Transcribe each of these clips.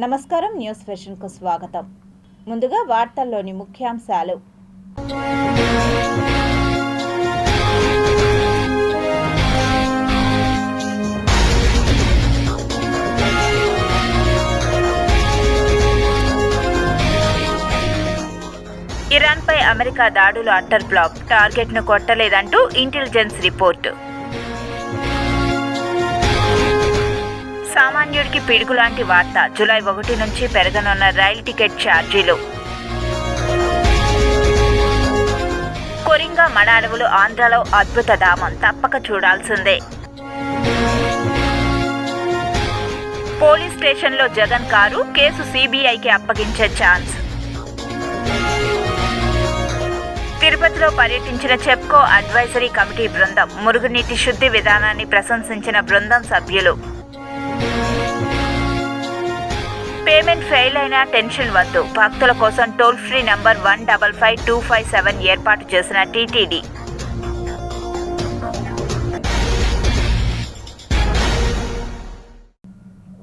నమస్కారం. న్యూస్ ఫ్యాషన్కు స్వాగతం. ముందుగా వార్తల్లోని ముఖ్యాంశాలు. ఇరాన్పై అమెరికా దాడులు అట్టర్ ఫ్లాప్, టార్గెట్ను కొట్టలేదంటూ ఇంటెలిజెన్స్ రిపోర్టు. సామాన్యుడికి పిడుగులాంటి వార్త, జూలై 1 నుంచి పెరగనున్న రైలు టికెట్ ఛార్జీలు. కొరింగా మడ అడవులు ఆంధ్రలో అద్భుత ధామం, తప్పక చూడాల్సిందే. పోలీస్ స్టేషన్లో జగన్ కారు, కేసు సిబిఐకి అప్పగించే ఛాన్స్. తిరుపతిలో పర్యటించిన చెప్కో అడ్వైజరీ కమిటీ బృందం, మురుగునీటి శుద్ధి విధానాన్ని ప్రశంసించిన బృందం సభ్యులు. పేమెంట్ ఫెయిల్ అయినా టెన్షన్ వద్దు, భక్తుల కోసం టోల్ ఫ్రీ నంబర్ 155257 ఏర్పాటు చేసిన టీటీడీ.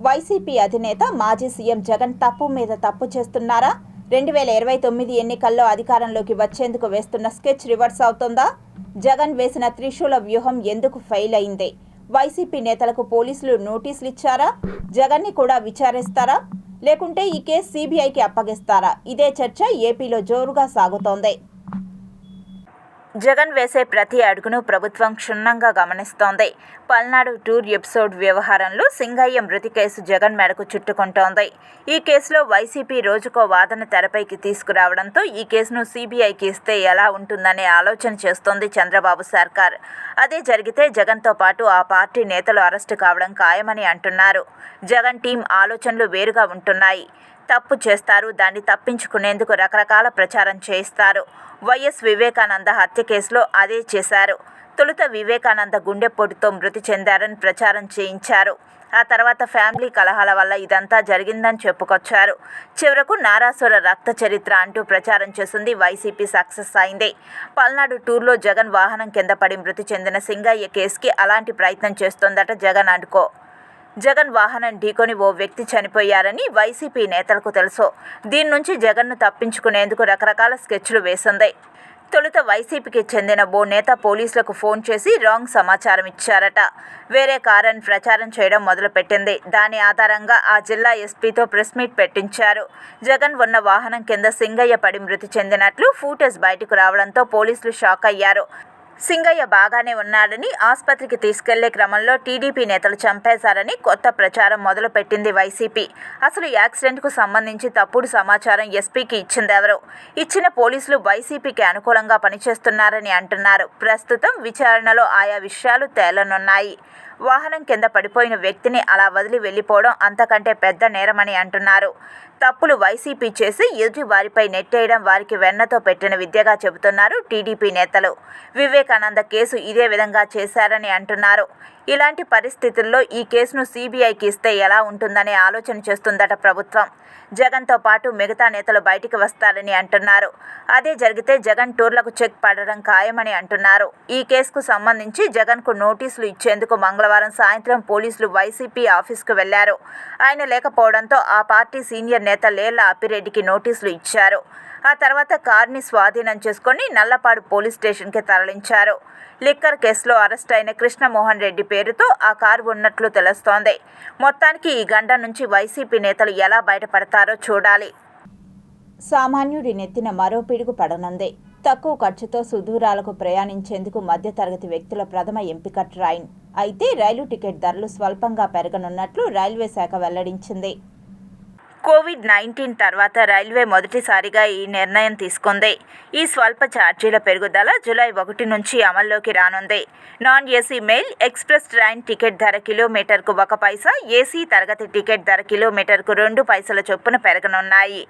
వైసీపీ అధినేత మాజీ సీఎం జగన్ తప్పు మీద తప్పు చేస్తున్నారా? 2029 ఎన్నికల్లో అధికారంలోకి వచ్చేందుకు వేస్తున్న స్కెచ్ రివర్స్ అవుతుందా? జగన్ వేసిన త్రిశూల వ్యూహం ఎందుకు ఫెయిల్ అయింది? వైసీపీ నేతలకు పోలీసులు నోటీసులు ఇచ్చారా? జగన్ని కూడా విచారిస్తారా? లేకుంటే ఈ కేసు సిబిఐకి అప్పగిస్తారా? ఇదే చర్చ ఏపీలో జోరుగా సాగుతోంది. జగన్ వేసే ప్రతి అడుగును ప్రభుత్వం క్షుణ్ణంగా గమనిస్తోంది. పల్నాడు టూర్ ఎపిసోడ్ వ్యవహారంలో సింగయ్య మృతి కేసు జగన్ మెడకు చుట్టుకుంటోంది. ఈ కేసులో వైసీపీ రోజుకో వాదన తెరపైకి తీసుకురావడంతో ఈ కేసును సిబిఐకి ఇస్తే ఎలా ఉంటుందనే ఆలోచన చేస్తోంది చంద్రబాబు సర్కార్. అదే జరిగితే జగన్తో పాటు ఆ పార్టీ నేతలు అరెస్టు కావడం ఖాయమని అంటున్నారు. జగన్ టీం ఆలోచనలు వేరుగా ఉంటున్నాయి. తప్పు చేస్తారు, దాన్ని తప్పించుకునేందుకు రకరకాల ప్రచారం చేయిస్తారు. వైఎస్ వివేకానంద హత్య కేసులో అదే చేశారు. తొలుత వివేకానంద గుండెపోటుతో మృతి చెందారని ప్రచారం చేయించారు. ఆ తర్వాత ఫ్యామిలీ కలహాల వల్ల ఇదంతా జరిగిందని చెప్పుకొచ్చారు. చివరకు నారాసుర రక్త చరిత్ర అంటూ ప్రచారం చేసింది వైసీపీ సక్సెస్ అయింది. పల్నాడు టూర్లో జగన్ వాహనం కింద పడి మృతి చెందిన సింగయ్య కేసుకి అలాంటి ప్రయత్నం చేస్తోందట జగన్ అనుకో. జగన్ వాహనం ఢీకొని ఓ వ్యక్తి చనిపోయారని వైసీపీ నేతలకు తెలుసు. దీని నుంచి జగన్ను తప్పించుకునేందుకు రకరకాల స్కెచ్లు వేసింది. తొలుత వైసీపీకి చెందిన ఓ నేత పోలీసులకు ఫోన్ చేసి రాంగ్ సమాచారం ఇచ్చారట. వేరే కారని ప్రచారం చేయడం మొదలుపెట్టింది. దాని ఆధారంగా ఆ జిల్లా ఎస్పీతో ప్రెస్ మీట్ పెట్టించారు. జగన్ ఉన్న వాహనం కింద సింగయ్య పడి మృతి చెందినట్లు ఫూటేజ్ బయటకు రావడంతో పోలీసులు షాక్ అయ్యారు. సింగయ్య బాగానే ఉన్నాడని, ఆసుపత్రికి తీసుకెళ్లే క్రమంలో టీడీపీ నేతలు చంపేశారని కొత్త ప్రచారం మొదలుపెట్టింది వైసీపీ. అసలు యాక్సిడెంట్కు సంబంధించి తప్పుడు సమాచారం ఎస్పీకి ఇచ్చిందెవరు? ఇచ్చిన పోలీసులు వైసీపీకి అనుకూలంగా పనిచేస్తున్నారని అంటున్నారు. ప్రస్తుతం విచారణలో ఆయా విషయాలు తేలనున్నాయి. వాహనం కింద పడిపోయిన వ్యక్తిని అలా వదిలి వెళ్లిపోవడం అంతకంటే పెద్ద నేరమని అంటున్నారు. తప్పులు వైసీపీ చేసి ఎదుటి వారిపై నెట్టేయడం వారికి వెన్నతో పెట్టిన విద్యగా చెబుతున్నారు టీడీపీ నేతలు. వివేకానంద కేసు ఇదే విధంగా చేశారని అంటున్నారు. ఇలాంటి పరిస్థితుల్లో ఈ కేసును సిబిఐకి ఇస్తే ఎలా ఉంటుందనే ఆలోచన చేస్తుందట ప్రభుత్వం. జగన్తో పాటు మిగతా నేతలు బయటికి వస్తారని అంటున్నారు. అదే జరిగితే జగన్ టూర్లకు చెక్ పడడం ఖాయమని అంటున్నారు. ఈ కేసుకు సంబంధించి జగన్కు నోటీసులు ఇచ్చేందుకు మంగళవారం సాయంత్రం పోలీసులు వైసీపీ ఆఫీసుకు వెళ్లారు. ఆయన లేకపోవడంతో ఆ పార్టీ సీనియర్ నేత లేళ్ల అప్పిరెడ్డికి నోటీసులు ఇచ్చారు. ఆ తర్వాత కారుని స్వాధీనం చేసుకుని నల్లపాడు పోలీస్ స్టేషన్కి తరలించారు. లిక్కర్ కేసులో అరెస్ట్ అయిన కృష్ణమోహన్ రెడ్డి పేరుతో ఆ కారు ఉన్నట్లు తెలుస్తోంది. మొత్తానికి ఈ గండం నుంచి వైసీపీ నేతలు ఎలా బయటపడతారో చూడాలి. సామాన్యుడి నెత్తిన మరో పిడుగు పడనుంది. తక్కువ ఖర్చుతో సుదూరాలకు ప్రయాణించేందుకు మధ్యతరగతి వ్యక్తుల ప్రథమ ఎంపిక ట్రైన్. అయితే రైలు టికెట్ ధరలు స్వల్పంగా పెరగనున్నట్లు రైల్వే శాఖ వెల్లడించింది. కోవిడ్-19 తర్వాత రైల్వే మొదటిసారిగా ఈ నిర్ణయం తీసుకుంది. ఈ స్వల్ప ఛార్జీల పెరుగుదల జూలై 1 నుంచి అమల్లోకి రానుంది. Non AC mail express train ticket ధర కిలోమీటర్కు 1 పైసా, ఏసీ తరగతి టికెట్ ధర కిలోమీటర్కు 2 పైసల చొప్పున పెరగనున్నాయి.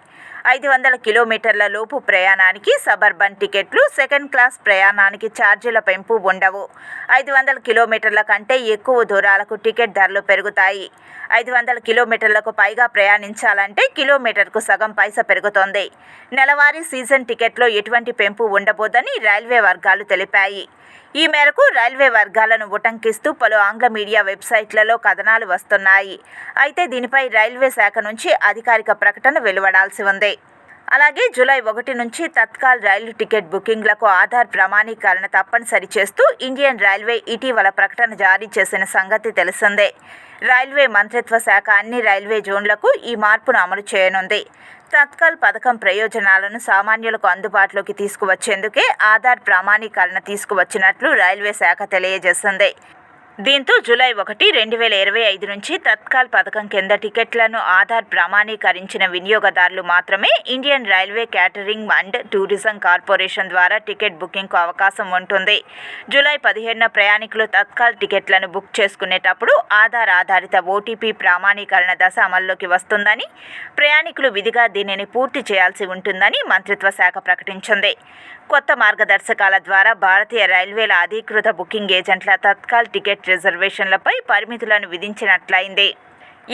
500 కిలోమీటర్ల లోపు ప్రయాణానికి సబర్బన్ టికెట్లు, సెకండ్ క్లాస్ ప్రయాణానికి ఛార్జీల పెంపు ఉండవు. 500 కిలోమీటర్ల కంటే ఎక్కువ దూరాలకు టికెట్ ధరలు పెరుగుతాయి. 500 కిలోమీటర్లకు పైగా ప్రయాణించాలంటే కిలోమీటర్కు సగం పైసా పెరుగుతోంది. నెలవారీ సీజన్ టికెట్లో ఎటువంటి పెంపు ఉండబోదని రైల్వే వర్గాలు తెలిపాయి. ఈ మేరకు రైల్వే వర్గాలను ఉటంకిస్తూ పలు ఆంగ్ల మీడియా వెబ్సైట్లలో కథనాలు వస్తున్నాయి. అయితే దీనిపై రైల్వే శాఖ నుంచి అధికారిక ప్రకటన వెలువడాల్సి ఉంది. అలాగే జూలై 1 నుంచి తత్కాల్ రైలు టికెట్ బుకింగ్లకు ఆధార్ ప్రామాణీకరణ తప్పనిసరి చేస్తూ ఇండియన్ రైల్వే ఇటీవల ప్రకటన జారీ చేసిన సంగతి తెలిసిందే. రైల్వే మంత్రిత్వ శాఖ అన్ని రైల్వే జోన్లకు ఈ మార్పును అమలు చేయనుంది. తత్కాల్ పథకం ప్రయోజనాలను సామాన్యులకు అందుబాటులోకి తీసుకువచ్చేందుకే ఆధార్ ప్రామాణీకరణ తీసుకువచ్చినట్లు రైల్వే శాఖ తెలియజేసింది. దీంతో జూలై 1, 2025 నుంచి తత్కాల్ పథకం కింద టికెట్లను ఆధార్ ప్రామాణీకరించిన వినియోగదారులు మాత్రమే Indian railway catering and tourism corporation ద్వారా టికెట్ బుకింగ్కు అవకాశం ఉంటుంది. జూలై 15న ప్రయాణికులు తత్కాల్ టికెట్లను బుక్ చేసుకునేటప్పుడు ఆధార్ ఆధారిత ఓటీపీ ప్రామాణీకరణ దశ అమల్లోకి వస్తుందని, ప్రయాణికులు విధిగా దీనిని పూర్తి చేయాల్సి ఉంటుందని మంత్రిత్వ శాఖ ప్రకటించింది. కొత్త మార్గదర్శకాల ద్వారా భారతీయ రైల్వేల అధీకృత బుకింగ్ ఏజెంట్ల తత్కాల్ టికెట్ రిజర్వేషన్లపై పరిమితులను విధించినట్లయింది.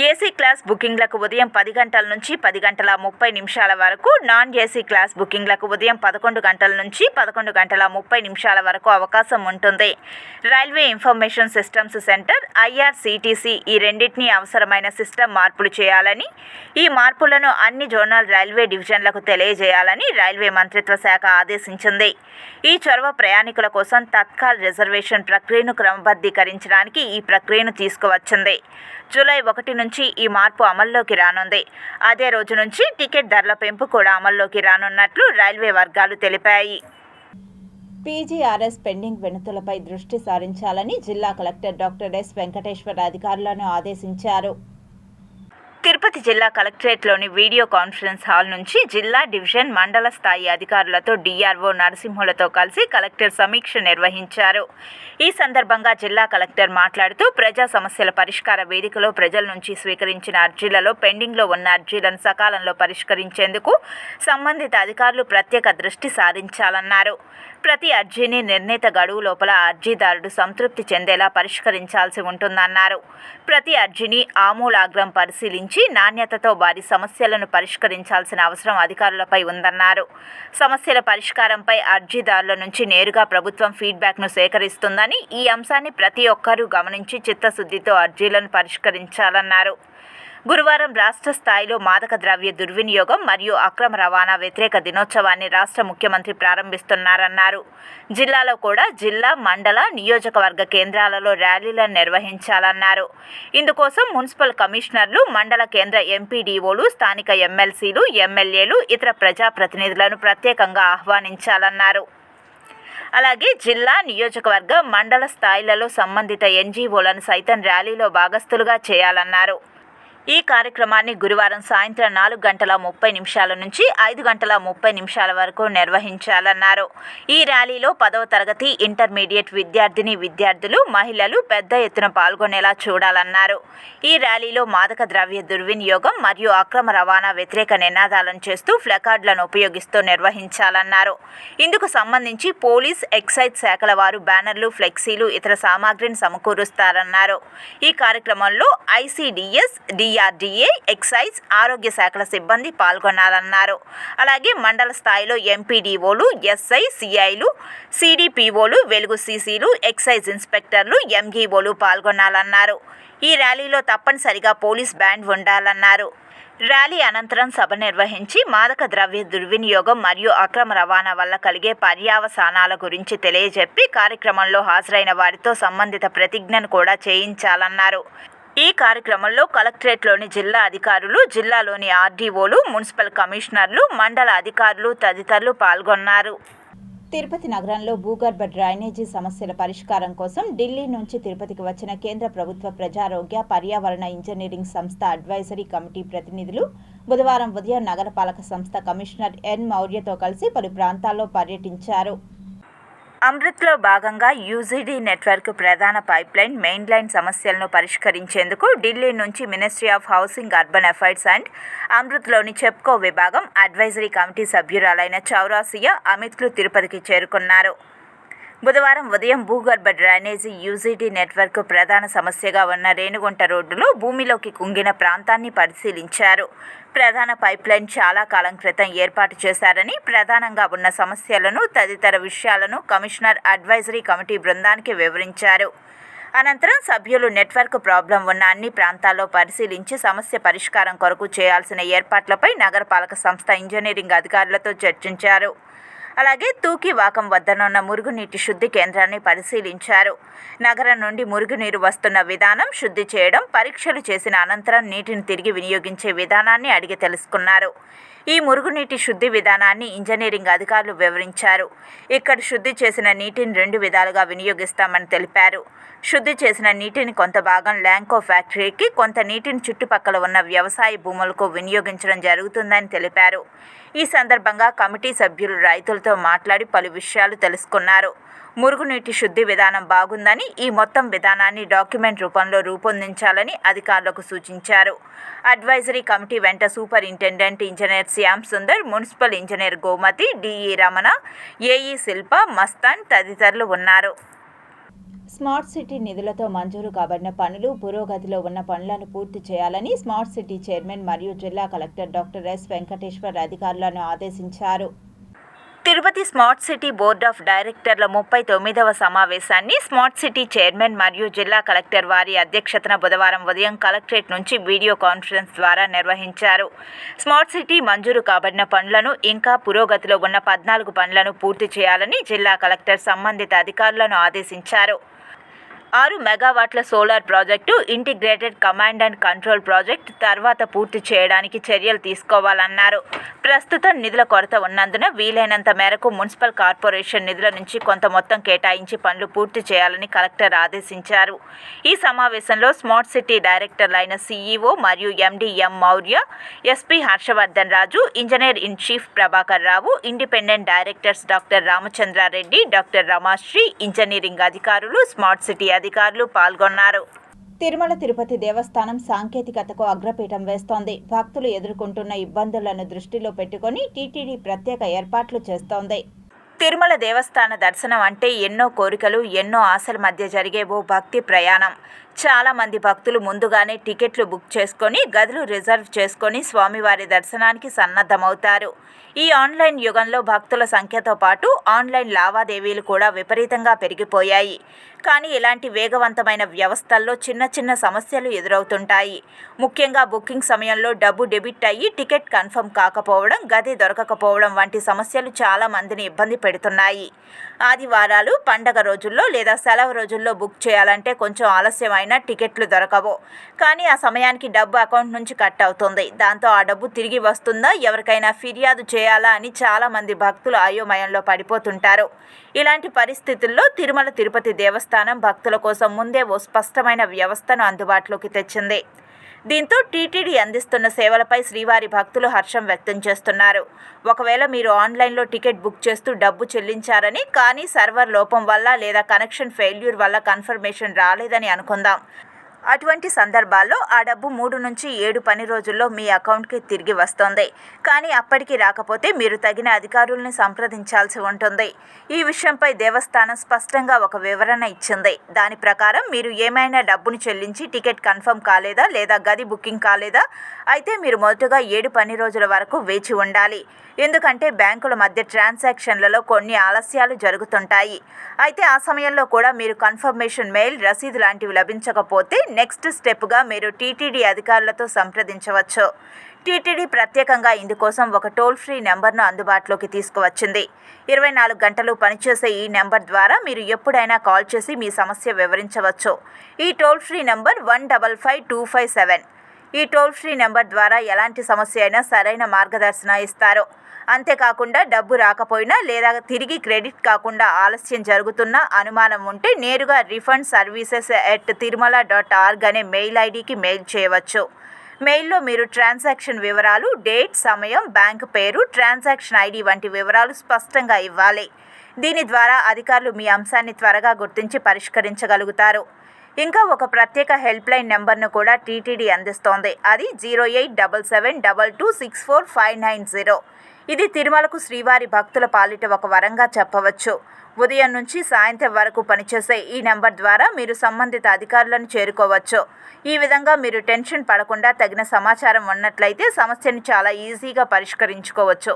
ఏసీ క్లాస్ బుకింగ్లకు ఉదయం 10 గంటల నుంచి 10 గంటల 30 నిమిషాల వరకు, నాన్ ఏసీ క్లాస్ బుకింగ్లకు ఉదయం 11 గంటల నుంచి 11 గంటల 30 నిమిషాల వరకు అవకాశం ఉంటుంది. Railway information systems centre (IRCTC) ఈ రెండింటినీ అవసరమైన సిస్టమ్ మార్పులు చేయాలని, ఈ మార్పులను అన్ని జోనల్ రైల్వే డివిజన్లకు తెలియజేయాలని రైల్వే మంత్రిత్వ శాఖ ఆదేశించింది. ఈ చొరవ ప్రయాణికుల కోసం తత్కాల్ రిజర్వేషన్ ప్రక్రియను క్రమబద్ధీకరించడానికి ఈ ప్రక్రియను తీసుకువచ్చింది. జూలై 1 నుంచి ఈ మార్పు అమల్లోకి రానుంది. అదే రోజు నుంచి టికెట్ ధరల పెంపు కూడా అమల్లోకి రానున్నట్లు రైల్వే వర్గాలు తెలిపాయి. పీజీఆర్ఎస్ పెండింగ్ వినతులపై దృష్టి సారించాలని జిల్లా కలెక్టర్ డాక్టర్ ఎస్. వెంకటేశ్వర్ అధికారులను ఆదేశించారు. తిరుపతి జిల్లా కలెక్టరేట్లోని వీడియో కాన్ఫరెన్స్ హాల్ నుంచి జిల్లా, డివిజన్, మండల స్థాయి అధికారులతో డిఆర్ఓ నరసింహులతో కలిసి కలెక్టర్ సమీక్ష నిర్వహించారు. ఈ సందర్భంగా జిల్లా కలెక్టర్ మాట్లాడుతూ ప్రజా సమస్యల పరిష్కార వేదికలో ప్రజల నుంచి స్వీకరించిన అర్జీలలో పెండింగ్లో ఉన్న అర్జీలను సకాలంలో పరిష్కరించేందుకు సంబంధిత అధికారులు ప్రత్యేక దృష్టి సారించాలన్నారు. ప్రతి అర్జీని నిర్ణీత గడువు లోపల అర్జీదారుడు సంతృప్తి చెందేలా పరిష్కరించాల్సి ఉంటుందన్నారు. ప్రతి అర్జీని ఆమూలాగ్రం పరిశీలించి నాణ్యతతో వారి సమస్యలను పరిష్కరించాల్సిన అవసరం అధికారులపై ఉందన్నారు. సమస్యల పరిష్కారంపై అర్జీదారుల నుంచి నేరుగా ప్రభుత్వం ఫీడ్బ్యాక్ను సేకరిస్తుందని, ఈ అంశాన్ని ప్రతి ఒక్కరూ గమనించి చిత్తశుద్ధితో అర్జీలను పరిష్కరించాలన్నారు. గురువారం రాష్ట్ర స్థాయిలో మాదక ద్రవ్య దుర్వినియోగం మరియు అక్రమ రవాణా వ్యతిరేక దినోత్సవాన్ని రాష్ట్ర ముఖ్యమంత్రి ప్రారంభిస్తున్నారన్నారు. జిల్లాలో కూడా జిల్లా, మండల, నియోజకవర్గ కేంద్రాలలో ర్యాలీలను నిర్వహించాలన్నారు. ఇందుకోసం మున్సిపల్ కమిషనర్లు, మండల కేంద్ర ఎంపీడీఓలు, స్థానిక ఎమ్మెల్సీలు, ఎమ్మెల్యేలు, ఇతర ప్రజాప్రతినిధులను ప్రత్యేకంగా ఆహ్వానించాలన్నారు. అలాగే జిల్లా, నియోజకవర్గ, మండల స్థాయిలలో సంబంధిత ఎన్జీఓలను సైతం ర్యాలీలో భాగస్థులుగా చేయాలన్నారు. ఈ కార్యక్రమాన్ని గురువారం సాయంత్రం 4:30 నుంచి 5:30 వరకు నిర్వహించాలన్నారు. ఈ ర్యాలీలో 10వ తరగతి, ఇంటర్మీడియట్ విద్యార్థులు, మహిళలు పెద్ద ఎత్తున పాల్గొనేలా చూడాలన్నారు. ఈ ర్యాలీలో మాదక ద్రవ్య దుర్వినియోగం మరియు అక్రమ రవాణా వ్యతిరేక నినాదాలను చేస్తూ ప్లకార్డులను ఉపయోగిస్తూ నిర్వహించాలన్నారు. ఇందుకు సంబంధించి పోలీస్, ఎక్సైజ్ శాఖల వారు బ్యానర్లు, ఫ్లెక్సీలు, ఇతర సామాగ్రిని సమకూరుస్తారన్నారు. ఈ కార్యక్రమంలో ఐసీడీఎస్, DRDA, ఎక్సైజ్, ఆరోగ్య శాఖల సిబ్బంది పాల్గొనాలన్నారు. అలాగే మండల స్థాయిలో ఎంపీడీఓలు, ఎస్ఐ, సిఐలు, సిడిపిఓలు, వెలుగు సీసీలు, ఎక్సైజ్ ఇన్స్పెక్టర్లు, ఎంఈఓలు పాల్గొనాలన్నారు. ఈ ర్యాలీలో తప్పనిసరిగా పోలీస్ బ్యాండ్ ఉండాలన్నారు. ర్యాలీ అనంతరం సభ నిర్వహించి మాదక ద్రవ్య దుర్వినియోగం మరియు అక్రమ రవాణా వల్ల కలిగే పర్యవసానాల గురించి తెలియజెప్పి కార్యక్రమంలో హాజరైన వారితో సంబంధిత ప్రతిజ్ఞను కూడా చేయించాలన్నారు. ఈ కార్యక్రమంలో కలెక్టరేట్లోని జిల్లా అధికారులు, జిల్లాలోని ఆర్డీఓలు, మున్సిపల్ కమిషనర్లు, మండల అధికారులు తదితరులు పాల్గొన్నారు. తిరుపతి నగరంలో భూగర్భ డ్రైనేజీ సమస్యల పరిష్కారం కోసం ఢిల్లీ నుంచి తిరుపతికి వచ్చిన కేంద్ర ప్రభుత్వ ప్రజారోగ్య, పర్యావరణ ఇంజనీరింగ్ సంస్థ అడ్వైజరీ కమిటీ ప్రతినిధులు బుధవారం ఉదయం నగరపాలక సంస్థ కమిషనర్ ఎన్. మౌర్యతో కలిసి పలు ప్రాంతాల్లో పర్యటించారు. అమృత్లో భాగంగా యూజీడీ నెట్వర్క్ ప్రధాన పైప్లైన్, మెయిన్లైన్ సమస్యలను పరిష్కరించేందుకు ఢిల్లీ నుంచి ministry of housing, urban affairs and అమృత్లోని చెప్కో విభాగం అడ్వైజరీ కమిటీ సభ్యురాలైన చౌరాసియా అమిత్లు తిరుపతికి చేరుకున్నారు. బుధవారం ఉదయం భూగర్భ డ్రైనేజీ యూజీడీ నెట్వర్క్ ప్రధాన సమస్యగా ఉన్న రేణిగుంట రోడ్డులో భూమిలోకి కుంగిన ప్రాంతాన్ని పరిశీలించారు. ప్రధాన పైప్లైన్ చాలా కాలం క్రితం ఏర్పాటు చేశారని, ప్రధానంగా ఉన్న సమస్యలను తదితర విషయాలను కమిషనర్ అడ్వైజరీ కమిటీ బృందానికి వివరించారు. అనంతరం సభ్యులు నెట్వర్క్ ప్రాబ్లం ఉన్న అన్ని ప్రాంతాల్లో పరిశీలించి సమస్య పరిష్కారం కొరకు చేయాల్సిన ఏర్పాట్లపై నగరపాలక సంస్థ ఇంజనీరింగ్ అధికారులతో చర్చించారు. అలాగే తూకివాకం వద్దనున్న మురుగునీటి శుద్ధి కేంద్రాన్ని పరిశీలించారు. నగరం నుండి మురుగునీరు వస్తున్న విధానం, శుద్ధి చేయడం, పరీక్షలు చేసిన అనంతరం నీటిని తిరిగి వినియోగించే విధానాన్ని అడిగి తెలుసుకున్నారు. ఈ మురుగునీటి శుద్ధి విధానాన్ని ఇంజనీరింగ్ అధికారులు వివరించారు. ఇక్కడ శుద్ధి చేసిన నీటిని 2 విధాలుగా వినియోగిస్తామని తెలిపారు. శుద్ధి చేసిన నీటిని కొంత భాగం ల్యాంకో ఫ్యాక్టరీకి, కొంత నీటిని చుట్టుపక్కల ఉన్న వ్యవసాయ భూములకు వినియోగించడం జరుగుతుందని తెలిపారు. ఈ సందర్భంగా కమిటీ సభ్యులు రైతులతో మాట్లాడి పలు విషయాలు తెలుసుకున్నారు. మురుగునీటి శుద్ధి విధానం బాగుందని, ఈ మొత్తం విధానాన్ని డాక్యుమెంట్ రూపంలో రూపొందించాలని అధికారులకు సూచించారు. అడ్వైజరీ కమిటీ వెంట superintendent engineer Shyam Sundar, municipal engineer Gomathi, DE Ramana, AE Shilpa, Mastan తదితరులు ఉన్నారు. స్మార్ట్ సిటీ నిధులతో మంజూరు కాబడిన పనులు, పురోగతిలో ఉన్న పనులను పూర్తి చేయాలని స్మార్ట్ సిటీ చైర్మన్ మరియు జిల్లా కలెక్టర్ డాక్టర్ ఎస్ వెంకటేశ్వర్ అధికారులను ఆదేశించారు. Tirupati smart city board of డైరెక్టర్ల 39వ సమావేశాన్ని స్మార్ట్ సిటీ చైర్మన్ మరియు జిల్లా కలెక్టర్ వారి అధ్యక్షతన బుధవారం ఉదయం కలెక్టరేట్ నుంచి వీడియో కాన్ఫరెన్స్ ద్వారా నిర్వహించారు. స్మార్ట్ సిటీ మంజూరు కాబడిన పనులను, ఇంకా పురోగతిలో ఉన్న 14 పనులను పూర్తి చేయాలని జిల్లా కలెక్టర్ సంబంధిత అధికారులను ఆదేశించారు. 6 మెగావాట్ల solar project, integrated command and control project తర్వాత పూర్తి చేయడానికి చర్యలు తీసుకోవాలన్నారు. ప్రస్తుతం నిధుల కొరత ఉన్నందున వీలైనంత మేరకు మున్సిపల్ కార్పొరేషన్ నిధుల నుంచి కొంత మొత్తం కేటాయించి పనులు పూర్తి చేయాలని కలెక్టర్ ఆదేశించారు. ఈ సమావేశంలో స్మార్ట్ సిటీ డైరెక్టర్లైన సీఈఓ మరియు MD M Maurya, SP Harshavardhan Raju, engineer in chief Prabhakar Rao, independent directors doctor Ramachandra Reddy, doctor Ramasri, engineering అధికారులు, స్మార్ట్ సిటీ అధికారులు పాల్గొన్నారు. తిరుమల తిరుపతి దేవస్థానం సాంకేతికతకు అగ్రపీఠం వేస్తోంది. భక్తులు ఎదుర్కొంటున్న ఇబ్బందులను దృష్టిలో పెట్టుకొని టీటీడీ ప్రత్యేక ఏర్పాట్లు చేస్తోంది. తిరుమల దేవస్థాన దర్శనం అంటే ఎన్నో కోరికలు, ఎన్నో ఆశల మధ్య జరిగే ఓ భక్తి ప్రయాణం. చాలామంది భక్తులు ముందుగానే టికెట్లు బుక్ చేసుకొని, గదులు రిజర్వ్ చేసుకొని స్వామివారి దర్శనానికి సన్నద్ధమవుతారు. ఈ ఆన్లైన్ యుగంలో భక్తుల సంఖ్యతో పాటు ఆన్లైన్ లావాదేవీలు కూడా విపరీతంగా పెరిగిపోయాయి. కానీ ఇలాంటి వేగవంతమైన వ్యవస్థల్లో చిన్న చిన్న సమస్యలు ఎదురవుతుంటాయి. ముఖ్యంగా బుకింగ్ సమయంలో డబ్బు డెబిట్ అయ్యి టికెట్ కన్ఫర్మ్ కాకపోవడం, గది దొరకకపోవడం వంటి సమస్యలు చాలా మందిని ఇబ్బంది పెడుతున్నాయి. ఆదివారాలు, పండగ రోజుల్లో లేదా సెలవు రోజుల్లో బుక్ చేయాలంటే కొంచెం ఆలస్యమైన టికెట్లు దొరకవు. కానీ ఆ సమయానికి డబ్బు అకౌంట్ నుంచి కట్ అవుతుంది. దాంతో ఆ డబ్బు తిరిగి వస్తుందా, ఎవరికైనా ఫిర్యాదు చేయాలా అని చాలామంది భక్తులు అయోమయంలో పడిపోతుంటారు. ఇలాంటి పరిస్థితుల్లో తిరుమల తిరుపతి దేవస్థానం భక్తుల కోసం ముందే ఓ స్పష్టమైన వ్యవస్థను అందుబాటులోకి తెచ్చింది. దీంతో టీటీడీ అందిస్తున్న సేవలపై శ్రీవారి భక్తులు హర్షం వ్యక్తం చేస్తున్నారు. ఒకవేళ మీరు ఆన్లైన్లో టికెట్ బుక్ చేస్తూ డబ్బు చెల్లించారని, కానీ సర్వర్ లోపం వల్ల లేదా కనెక్షన్ ఫెయిల్యూర్ వల్ల కన్ఫర్మేషన్ రాలేదని అనుకుందాం. అటువంటి సందర్భాల్లో ఆ డబ్బు 3 నుంచి 7 పని రోజుల్లో మీ అకౌంట్కి తిరిగి వస్తుంది. కానీ అప్పటికి రాకపోతే మీరు తగిన అధికారుల్ని సంప్రదించాల్సి ఉంటుంది. ఈ విషయంపై దేవస్థానం స్పష్టంగా ఒక వివరణ ఇచ్చింది. దాని ప్రకారం మీరు ఏమైనా డబ్బును చెల్లించి టికెట్ కన్ఫర్మ్ కాలేదా లేదా గది బుకింగ్ కాలేదా అయితే మీరు మొదటగా 7 పని రోజుల వరకు వేచి ఉండాలి. ఎందుకంటే బ్యాంకుల మధ్య ట్రాన్సాక్షన్లలో కొన్ని ఆలస్యాలు జరుగుతుంటాయి. అయితే ఆ సమయంలో కూడా మీరు కన్ఫర్మేషన్ మెయిల్, రసీదు లాంటివి లభించకపోతే నెక్స్ట్ స్టెప్గా మీరు టీటీడీ అధికారులతో సంప్రదించవచ్చు. టీటీడీ ప్రత్యేకంగా ఇందుకోసం ఒక టోల్ ఫ్రీ నెంబర్ను అందుబాటులోకి తీసుకువచ్చింది. 24 గంటలు పనిచేసే ఈ నెంబర్ ద్వారా మీరు ఎప్పుడైనా కాల్ చేసి మీ సమస్య వివరించవచ్చు. ఈ టోల్ ఫ్రీ నెంబర్ 155257. ఈ టోల్ ఫ్రీ నెంబర్ ద్వారా ఎలాంటి సమస్య అయినా సరైన మార్గదర్శనం ఇస్తారు. అంతేకాకుండా డబ్బు రాకపోయినా లేదా తిరిగి క్రెడిట్ కాకుండా ఆలస్యం జరుగుతున్న అనుమానం ఉంటే నేరుగా refundservices@tirumala.org అనే మెయిల్ ఐడికి మెయిల్ చేయవచ్చు. మెయిల్లో మీరు ట్రాన్సాక్షన్ వివరాలు, డేట్, సమయం, బ్యాంకు పేరు, ట్రాన్సాక్షన్ ఐడి వంటి వివరాలు స్పష్టంగా ఇవ్వాలి. దీని ద్వారా అధికారులు మీ అంశాన్ని త్వరగా గుర్తించి పరిష్కరించగలుగుతారు. ఇంకా ఒక ప్రత్యేక హెల్ప్ లైన్ నెంబర్ను కూడా టీటీడీ అందిస్తోంది. అది 08772264 590. ఇది తిరుమలకు శ్రీవారి భక్తుల పాలిట ఒక వరంగా చెప్పవచ్చు. ఉదయం నుంచి సాయంత్రం వరకు పనిచేసే ఈ నెంబర్ ద్వారా మీరు సంబంధిత అధికారులను చేరుకోవచ్చు. ఈ విధంగా మీరు టెన్షన్ పడకుండా తగిన సమాచారం ఉన్నట్లయితే సమస్యను చాలా ఈజీగా పరిష్కరించుకోవచ్చు.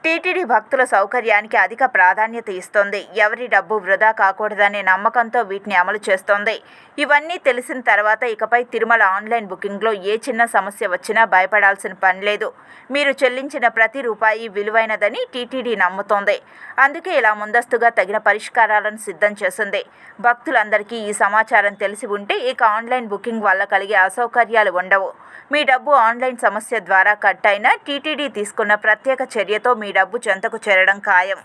టీటీడీ భక్తుల సౌకర్యానికి అధిక ప్రాధాన్యత ఇస్తోంది. ఎవరి డబ్బు వృధా కాకూడదనే నమ్మకంతో వీటిని అమలు చేస్తోంది. ఇవన్నీ తెలిసిన తర్వాత ఇకపై తిరుమల ఆన్లైన్ బుకింగ్లో ఏ చిన్న సమస్య వచ్చినా భయపడాల్సిన పని లేదు. మీరు చెల్లించిన ప్రతి రూపాయి విలువైనదని టీటీడీ నమ్ముతోంది. అందుకే ఇలా ముందస్తుగా తగిన పరిష్కారాలను సిద్ధం చేసింది. భక్తులందరికీ ఈ సమాచారం తెలిసి ఉంటే ఇక ఆన్లైన్ బుకింగ్ వల్ల కలిగే అసౌకర్యాలు ఉండవు. మీ డబ్బు ఆన్లైన్ సమస్య ద్వారా కట్ అయినా టీటీడీ తీసుకున్న ప్రత్యేక చర్యతో మీ డబ్బు చెంతకు చేరడం ఖాయం.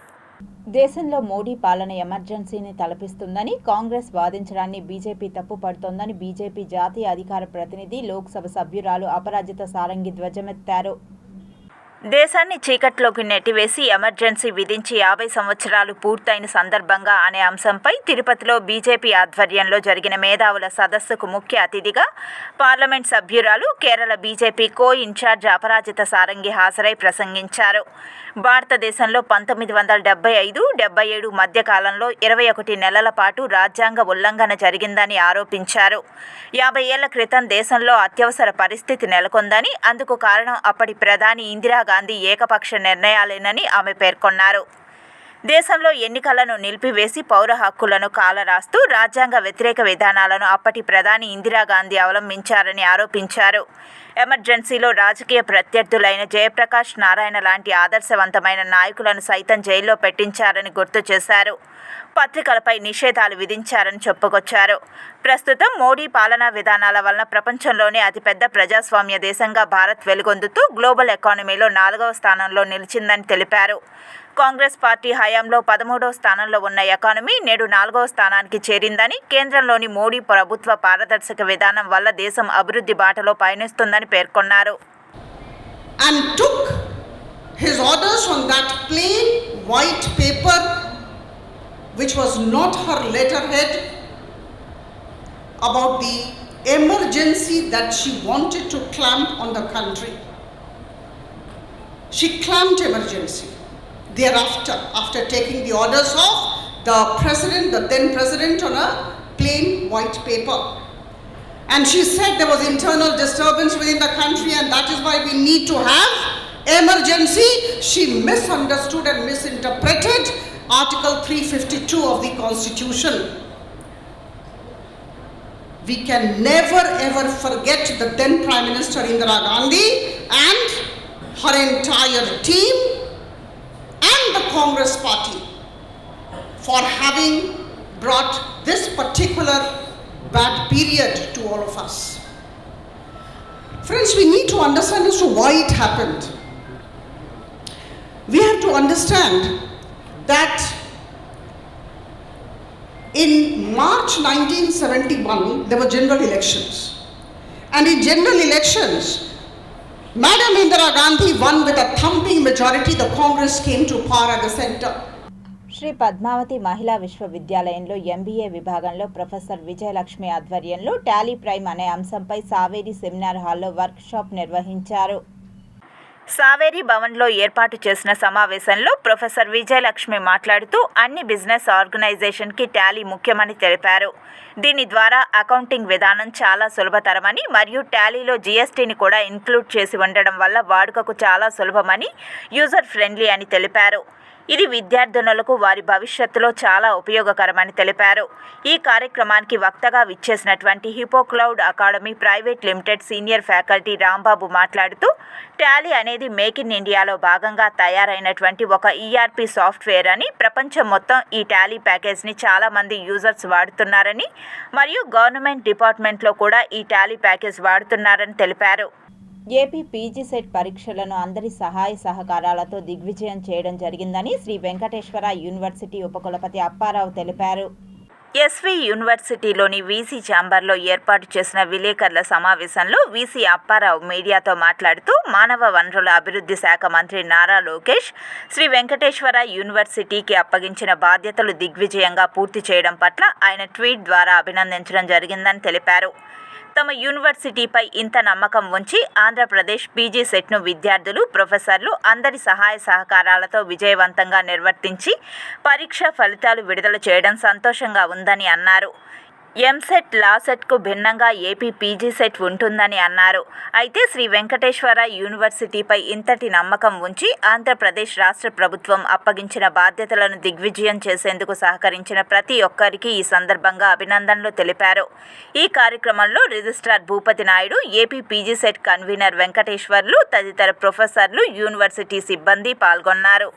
దేశంలో మోడీ పాలన ఎమర్జెన్సీని తలపిస్తుందని కాంగ్రెస్ వాదించడాన్ని బీజేపీ తప్పుపడుతోందని బీజేపీ జాతీయ అధికార ప్రతినిధి లోక్సభ సభ్యురాలు అపరాజిత సారంగి ధ్వజమెత్తారు. దేశాన్ని చీకట్లోకి నెట్టివేసి ఎమర్జెన్సీ విధించి 50 సంవత్సరాలు పూర్తయిన సందర్భంగా అనే అంశంపై తిరుపతిలో బీజేపీ ఆధ్వర్యంలో జరిగిన మేధావుల సదస్సుకు ముఖ్య అతిథిగా పార్లమెంట్ సభ్యురాలు, కేరళ బీజేపీ కో ఇన్ఛార్జ్ అపరాజిత సారంగి హాజరై ప్రసంగించారు. భారతదేశంలో 1975-77 మధ్య కాలంలో 21 నెలల పాటు రాజ్యాంగ ఉల్లంఘన జరిగిందని ఆరోపించారు. 50 ఏళ్ల క్రితం దేశంలో అత్యవసర పరిస్థితి నెలకొందని, అందుకు కారణం అప్పటి ప్రధాని ఇందిరాగాంధీ ఏకపక్ష నిర్ణయాలేనని ఆమె పేర్కొన్నారు. దేశంలో ఎన్నికలను నిలిపివేసి పౌర హక్కులను కాలరాస్తూ రాజ్యాంగ వ్యతిరేక విధానాలను అప్పటి ప్రధాని ఇందిరాగాంధీ అవలంబించారని ఆరోపించారు. ఎమర్జెన్సీలో రాజకీయ ప్రత్యర్థులైన జయప్రకాష్ నారాయణ లాంటి ఆదర్శవంతమైన నాయకులను సైతం జైల్లో పెట్టించారని గుర్తు చేశారు. పత్రికలపై నిషేధాలు విధించారని చెప్పుకొచ్చారు. ప్రస్తుతం మోడీ పాలనా విధానాల వలన ప్రపంచంలోనే అతిపెద్ద ప్రజాస్వామ్య దేశంగా భారత్ వెలుగొందుతూ గ్లోబల్ ఎకానమీలో 4వ స్థానంలో నిలిచిందని తెలిపారు. కాంగ్రెస్ పార్టీ హయాంలో 13వ స్థానంలో ఉన్న ఎకానమీ నేడు 4వ స్థానానికి చేరిందని, కేంద్రంలోని మోడీ ప్రభుత్వ పారదర్శక విధానం వల్ల దేశం అభివృద్ధి బాటలో పయనిస్తుందని పేర్కొన్నారు. And took his orders on that plain white paper, which was not her letterhead, about the emergency that she wanted to clamp on the country. She clamped emergency. Thereafter, after taking the orders of the president, the then president, on a plain white paper. And she said there was internal disturbance within the country and that is why we need to have emergency. She misunderstood and misinterpreted Article 352 of the Constitution. We can never ever forget the then Prime Minister Indira Gandhi and her entire team and the Congress party for having brought this particular bad period to all of us. Friends, we need to understand as to why it happened. We have to understand that in March 1971 there were general elections, and in general elections Madam Indira Gandhi won with a thumping majority. The Congress came to power at the center. Shri Padmavati మహిళా విశ్వవిద్యాలయంలో MBA విభాగంలో professor Vijayalakshmi ఆధ్వర్యంలో Tally prime అనే అంశంపై Saveri seminar హాల్లో workshop నిర్వహించారు. సావేరి భవన్లో ఏర్పాటు చేసిన సమావేశంలో ప్రొఫెసర్ విజయలక్ష్మి మాట్లాడుతూ అన్ని బిజినెస్ ఆర్గనైజేషన్కి టాలీ ముఖ్యమని తెలిపారు. దీని ద్వారా అకౌంటింగ్ విధానం చాలా సులభతరమని మరియు టాలీలో జీఎస్టీని కూడా ఇన్క్లూడ్ చేసి ఉండడం వల్ల వాడుకకు చాలా సులభమని, యూజర్ ఫ్రెండ్లీ అని తెలిపారు. ఇది విద్యార్థినులకు వారి భవిష్యత్తులో చాలా ఉపయోగకరమని తెలిపారు. ఈ కార్యక్రమానికి వక్తగా విచ్చేసినటువంటి Hipocloud academy private limited senior faculty Rambabu మాట్లాడుతూ టాలీ అనేది మేక్ ఇన్ ఇండియాలో భాగంగా తయారైనటువంటి ఒక ఈఆర్పీ సాఫ్ట్వేర్ అని, ప్రపంచం మొత్తం ఈ టాలీ ప్యాకేజ్ని చాలామంది యూజర్స్ వాడుతున్నారని మరియు గవర్నమెంట్ డిపార్ట్మెంట్లో కూడా ఈ టాలీ ప్యాకేజ్ వాడుతున్నారని తెలిపారు. ఏపీ పీజీ సెట్ పరీక్షలను అందరి సహాయ సహకారాలతో దిగ్విజయం చేయడం జరిగిందని శ్రీ వెంకటేశ్వర యూనివర్సిటీ ఉపకులపతి అప్పారావు తెలిపారు. ఎస్వి యూనివర్సిటీలోని వీసీ ఛాంబర్లో ఏర్పాటు చేసిన విలేకరుల సమావేశంలో వీసీ అప్పారావు మీడియాతో మాట్లాడుతూ మానవ వనరుల అభివృద్ధి శాఖ మంత్రి నారా లోకేష్ శ్రీ వెంకటేశ్వర యూనివర్సిటీకి అప్పగించిన బాధ్యతలు దిగ్విజయంగా పూర్తి చేయడం పట్ల ఆయన ట్వీట్ ద్వారా అభినందించడం జరిగిందని తెలిపారు. తమ యూనివర్సిటీపై ఇంత నమ్మకం ఉంచి ఆంధ్రప్రదేశ్ పీజీ సెట్ను విద్యార్థులు, ప్రొఫెసర్లు అందరి సహాయ సహకారాలతో విజయవంతంగా నిర్వర్తించి పరీక్ష ఫలితాలు విడుదల చేయడం సంతోషంగా ఉందని అన్నారు. ఎంసెట్, లాసెట్కు భిన్నంగా ఏపీ పీజీ సెట్ ఉంటుందని అన్నారు. అయితే శ్రీ వెంకటేశ్వర యూనివర్సిటీపై ఇంతటి నమ్మకం ఉంచి ఆంధ్రప్రదేశ్ రాష్ట్ర ప్రభుత్వం అప్పగించిన బాధ్యతలను దిగ్విజయం చేసేందుకు సహకరించిన ప్రతి ఒక్కరికి ఈ సందర్భంగా అభినందనలు తెలిపారు. ఈ కార్యక్రమంలో registrar Bhupathi Naidu, AP PG set convener Venkateswarlu తదితర ప్రొఫెసర్లు, యూనివర్సిటీ సిబ్బంది పాల్గొన్నారు.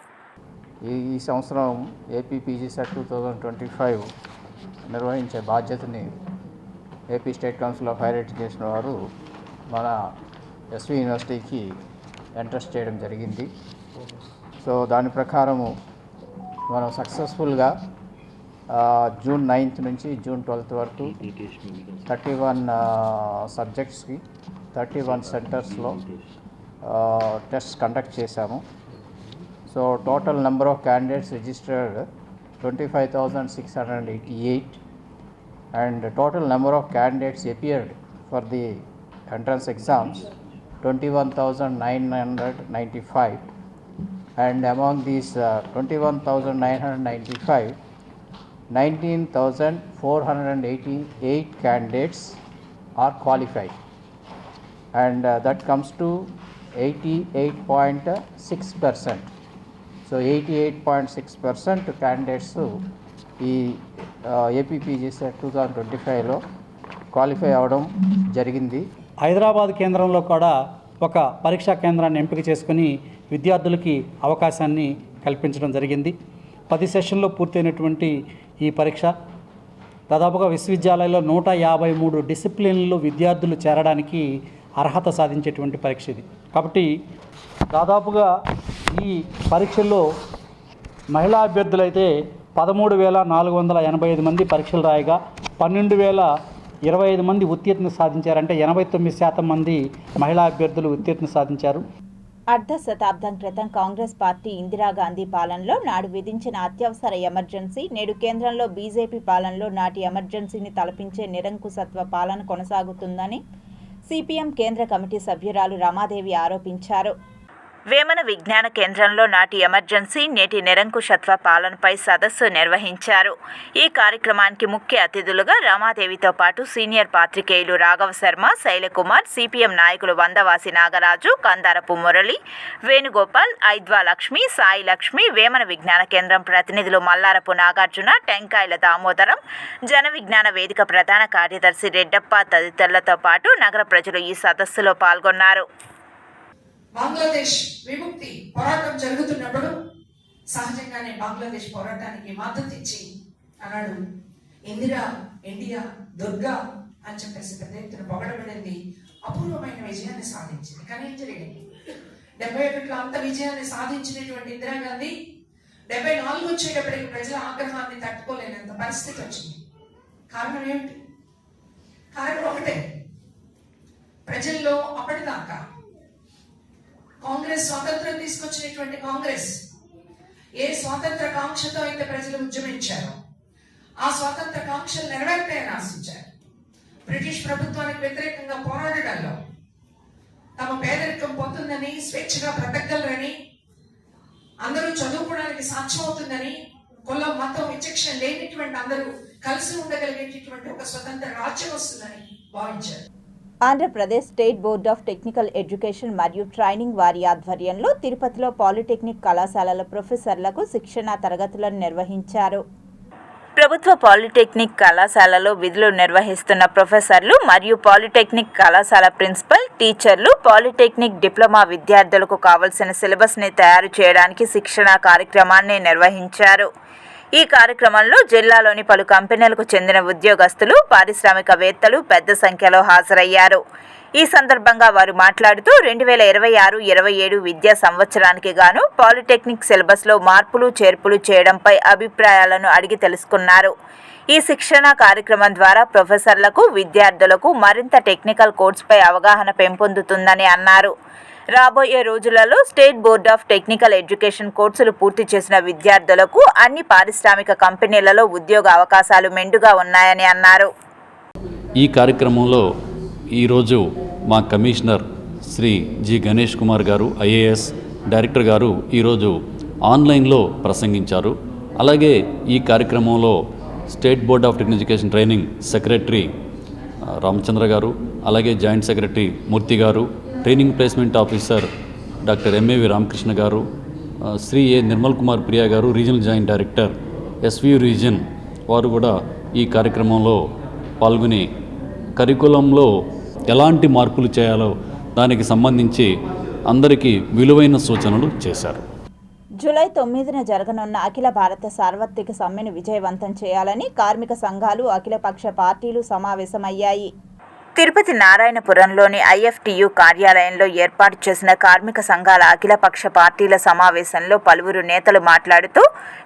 ఈ సంవత్సరం ఏపీ పీజీ సెట్ 2025 నిర్వహించే బాధ్యతని AP state council of higher education వారు మన ఎస్వి యూనివర్సిటీకి ఎంట్రస్ట్ చేయడం జరిగింది. సో దాని ప్రకారము మనం సక్సెస్ఫుల్గా జూన్ 9th నుంచి జూన్ 12th వరకు 31 సబ్జెక్ట్స్కి 31 సెంటర్స్లో టెస్ట్ కండక్ట్ చేశాము. So total number of candidates registered 25,688 and total number of candidates appeared for the entrance exams 21,995 and among these 21,995 19,488 candidates are qualified and that comes to 88.6%. So 88.6% candidates ఈ APPG set 2025లో qualify అవ్వడం జరిగింది. హైదరాబాద్ కేంద్రంలో కూడా ఒక పరీక్షా కేంద్రాన్ని ఎంపిక చేసుకుని విద్యార్థులకి అవకాశాన్ని కల్పించడం జరిగింది. 10 సెషన్లో పూర్తయినటువంటి ఈ పరీక్ష దాదాపుగా విశ్వవిద్యాలయంలో 153 డిసిప్లిన్లు విద్యార్థులు చేరడానికి అర్హత సాధించేటువంటి పరీక్ష ఇది. కాబట్టి దాదాపుగా ఈ పరీక్షల్లో మహిళా అభ్యర్థులైతే 13,485 మంది పరీక్షలు రాయగా 12,025 మంది ఉత్తీర్ణత సాధించారంటే 89% మంది మహిళా అభ్యర్థులు ఉత్తీర్ణత సాధించారు. అర్ధ శతాబ్దం క్రితం కాంగ్రెస్ పార్టీ ఇందిరాగాంధీ పాలనలో నాడు విధించిన అత్యవసర ఎమర్జెన్సీ నేడు కేంద్రంలో బీజేపీ పాలనలో నాటి ఎమర్జెన్సీని తలపించే నిరంకుశత్వ పాలన కొనసాగుతుందని సిపిఎం కేంద్ర కమిటీ సభ్యురాలు రమాదేవి ఆరోపించారు. వేమన విజ్ఞాన కేంద్రంలో నాటి ఎమర్జెన్సీ, నేటి నిరంకుశత్వ పాలనపై సదస్సు నిర్వహించారు. ఈ కార్యక్రమానికి ముఖ్య అతిథులుగా రమాదేవితో పాటు సీనియర్ పాత్రికేయులు రాఘవ శర్మ, శైలకుమార్, సిపిఎం నాయకులు వందవాసి నాగరాజు, కందారపు మురళి, వేణుగోపాల్, ఐద్వా లక్ష్మి, సాయి లక్ష్మి, వేమన విజ్ఞాన కేంద్రం ప్రతినిధులు మల్లారపు నాగార్జున, టెంకాయల దామోదరం, జన విజ్ఞాన వేదిక ప్రధాన కార్యదర్శి రెడ్డప్ప తదితరులతో పాటు నగర ప్రజలు ఈ సదస్సులో పాల్గొన్నారు. బంగ్లాదేశ్ విముక్తి పోరాటం జరుగుతున్నప్పుడు సహజంగానే బంగ్లాదేశ్ పోరాటానికి మద్దతు ఇచ్చి అన్నాడు ఇందిరా, ఇండియా, దుర్గా అని చెప్పేసి పెద్ద ఎత్తున పొగడబడింది. అపూర్వమైన విజయాన్ని సాధించింది. కానీ ఏం జరిగింది? 71లో అంత విజయాన్ని సాధించినటువంటి ఇందిరాగాంధీ 74 వచ్చేటప్పటికి ప్రజల ఆగ్రహాన్ని తట్టుకోలేనంత పరిస్థితి వచ్చింది. కారణం ఏమిటి? కారణం ఒకటే, ప్రజల్లో అప్పటిదాకా కాంగ్రెస్ స్వాతంత్రం తీసుకొచ్చినటువంటి కాంగ్రెస్ ఏ స్వాతంత్ర కాంక్షతో అయితే ప్రజలు ఉద్యమించారో ఆ స్వాతంత్ర కాంక్షలు నెరవేర్తాయని ఆశించారు. బ్రిటిష్ ప్రభుత్వానికి వ్యతిరేకంగా పోరాడడంలో తమ పేదరికం పోతుందని, స్వేచ్ఛగా బ్రతకగలరని, అందరూ చదువుకోవడానికి సాధ్యమవుతుందని, కులం, మతం, విచక్షణ లేనిటువంటి అందరూ కలిసి ఉండగలిగేటటువంటి ఒక స్వతంత్ర రాజ్యం వస్తుందని భావించారు. Andhra Pradesh state board of technical education మరియు ట్రైనింగ్ వారి ఆధ్వర్యంలో తిరుపతిలో పాలిటెక్నిక్ కళాశాలల ప్రొఫెసర్లకు శిక్షణా తరగతులను నిర్వహించారు. ప్రభుత్వ పాలిటెక్నిక్ కళాశాలలో విధులు నిర్వహిస్తున్న ప్రొఫెసర్లు మరియు పాలిటెక్నిక్ కళాశాల ప్రిన్సిపల్, టీచర్లు, పాలిటెక్నిక్ డిప్లొమా విద్యార్థులకు కావలసిన సిలబస్ని తయారు చేయడానికి శిక్షణా కార్యక్రమాన్ని నిర్వహించారు. ఈ కార్యక్రమంలో జిల్లాలోని పలు కంపెనీలకు చెందిన ఉద్యోగస్తులు, పారిశ్రామికవేత్తలు పెద్ద సంఖ్యలో హాజరయ్యారు. ఈ సందర్భంగా వారు మాట్లాడుతూ 2026-27 విద్యా సంవత్సరానికి గాను పాలిటెక్నిక్ సిలబస్లో మార్పులు చేర్పులు చేయడంపై అభిప్రాయాలను అడిగి తెలుసుకున్నారు. ఈ శిక్షణా కార్యక్రమం ద్వారా ప్రొఫెసర్లకు, విద్యార్థులకు మరింత టెక్నికల్ కోర్సుపై అవగాహన పెంపొందుతుందని అన్నారు. రాబోయే రోజులలో state board of technical education కోర్సులు పూర్తి చేసిన విద్యార్థులకు అన్ని పారిశ్రామిక కంపెనీలలో ఉద్యోగ అవకాశాలు మెండుగా ఉన్నాయని అన్నారు. ఈ కార్యక్రమంలో ఈరోజు మా కమిషనర్ శ్రీ జి గణేష్ కుమార్ గారు ఐఏఎస్ డైరెక్టర్ గారు ఈరోజు ఆన్లైన్లో ప్రసంగించారు. అలాగే ఈ కార్యక్రమంలో state board of technical education training secretary Ramachandra garu, అలాగే joint secretary Murthy garu, training placement officer doctor MAV Ramakrishna garu, Shri A Nirmal Kumar Priya garu, regional joint director SV రీజన్ వారు కూడా ఈ కార్యక్రమంలో పాల్గొని కరికులంలో ఎలాంటి మార్పులు చేయాలో దానికి సంబంధించి అందరికీ విలువైన సూచనలు చేశారు. జూలై 9న జరగనున్న అఖిల భారత సార్వత్రిక సమ్మెను విజయవంతం చేయాలని కార్మిక సంఘాలు, అఖిలపక్ష పార్టీలు సమావేశమయ్యాయి. తిరుపతి నారాయణపురంలోని ఐఎఫ్టియు కార్యాలయంలో ఏర్పాటు చేసిన కార్మిక సంఘాల అఖిలపక్ష పార్టీల సమావేశంలో పలువురు నేతలు మాట్లాడుతూ